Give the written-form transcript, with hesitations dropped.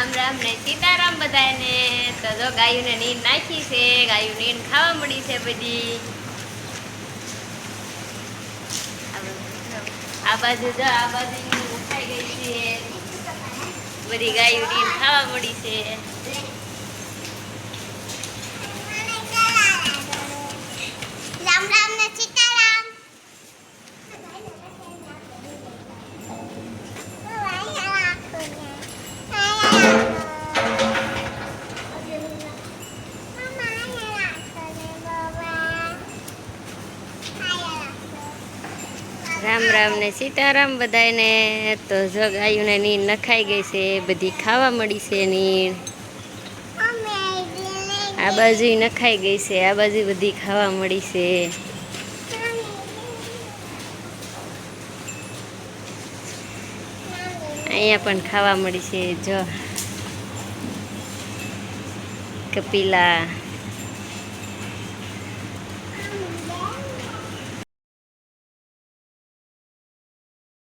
રામ ને સીતારામ બધાને. તો જો ગાયુંને નીંદ નાખી છે, ગાયું નીંદ ખાવા મળી છે બધી. આ બાજુ જો આ બાજુ ખાઈ ગઈ છે, બધી ગાયું નીંદ ખાવા મળી છે. રામ રામ ને સીતારામ. રામ રામ ને સીતારામ બધાને. તો જો ગાયુંને નીંદ નખાઈ ગઈ છે, બધી ખાવા મળી છે નીંદ. આ બાજુ નખાઈ ગઈ છે, આ બાજુ બધી ખાવા મળી છે. અહીંયા પણ ખાવા મળી છે. જો કપિલા